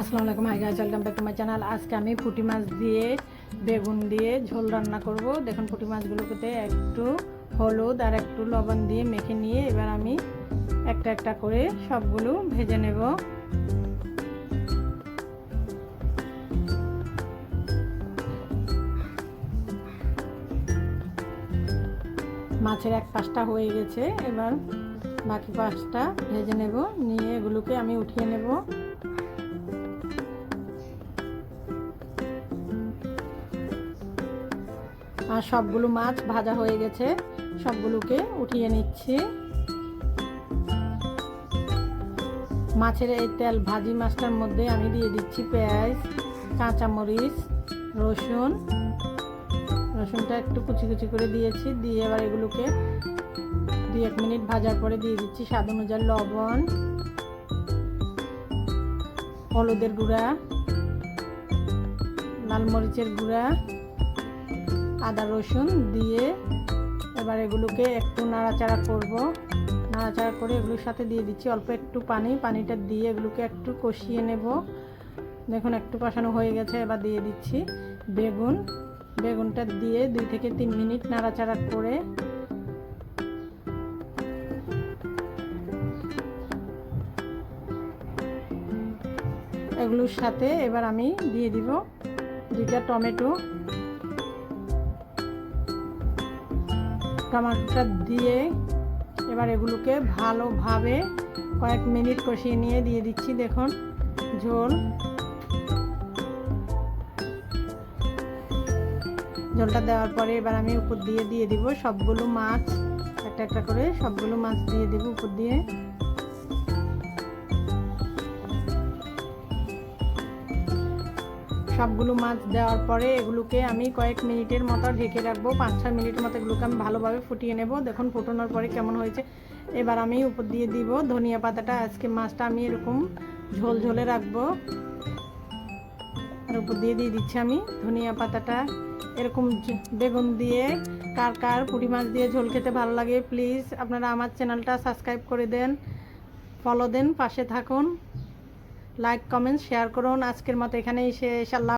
আসসালামু আলাইকুম, hi guys, welcome back to my channel. আজকে আমি পুঁটি মাছ দিয়ে বেগুন দিয়ে ঝোল রান্না করব। দেখুন, পুঁটি মাছগুলোতে একটু হলুদ আর একটু লবণ দিয়ে মেখে নিয়ে এবার আমি একটা একটা করে সবগুলো ভেজে নেব। মাছের এক পাশটা হয়ে গেছে, এবার বাকি পাশটা ভেজে নেব। নিয়ে এগুলোকে আমি উঠিয়ে নেব। আর সবগুলো মাছ ভাজা হয়ে গেছে, সবগুলোকে উঠিয়ে নিচ্ছি। মাছের এই তেল ভাজি মাছটার মধ্যে আমি দিয়ে দিচ্ছি পেঁয়াজ, কাঁচামরিচ, রসুনটা একটু কুচি কুচি করে দিয়েছি। দিয়ে এবার এগুলোকে 2-1 মিনিট ভাজার পরে দিয়ে দিচ্ছি স্বাদ অনুযায়ী লবণ, হলুদের গুঁড়া, লাল মরিচের গুঁড়া, আদা রসুন দিয়ে এবার এগুলোকে একটু নাড়াচাড়া করব। নাড়াচাড়া করে এগুলোর সাথে দিয়ে দিচ্ছি অল্প একটু পানিটা দিয়ে এগুলোকে একটু কষিয়ে নেব। দেখুন, একটু কষানো হয়ে গেছে। এবার দিয়ে দিচ্ছি বেগুনটা দিয়ে 2 থেকে 3 মিনিট নাড়াচাড়া করে এগুলোর সাথে এবার আমি দিয়ে দিব 2টা টমেটোটা দিয়ে এবার এগুলোকে ভালোভাবে কয়েক মিনিট কষিয়ে নিয়ে দিয়ে দিচ্ছি দেখুন ঝোলটা দেওয়ার পরে এবার আমি উপর দিয়ে দিব সবগুলো মাছ। একটা একটা করে সবগুলো মাছ দিয়ে দেব উপর দিয়ে। সবগুলো মাছ দেওয়ার পরে এগুলোকে আমি কয়েক মিনিটের মতো ঢেকে রাখবো। 5-6 মিনিট মতো এগুলোকে আমি ভালোভাবে ফুটিয়ে নেব। দেখুন ফুটানোর পরে কেমন হয়েছে। এবার আমি উপর দিয়ে দিব ধনিয়া পাতাটা। আজকে মাছটা আমি এরকম ঝোলে রাখবো। আর উপর দিয়ে দিচ্ছি আমি ধনিয়া পাতাটা। এরকম বেগুন দিয়ে কার পুঁটি মাছ দিয়ে ঝোল খেতে ভালো লাগে, প্লিজ আপনারা আমার চ্যানেলটা সাবস্ক্রাইব করে দেন, ফলো দেন, পাশে থাকুন, লাইক কমেন্ট শেয়ার করুন। আজকের মতো এখানেই শেষ। আল্লাহ।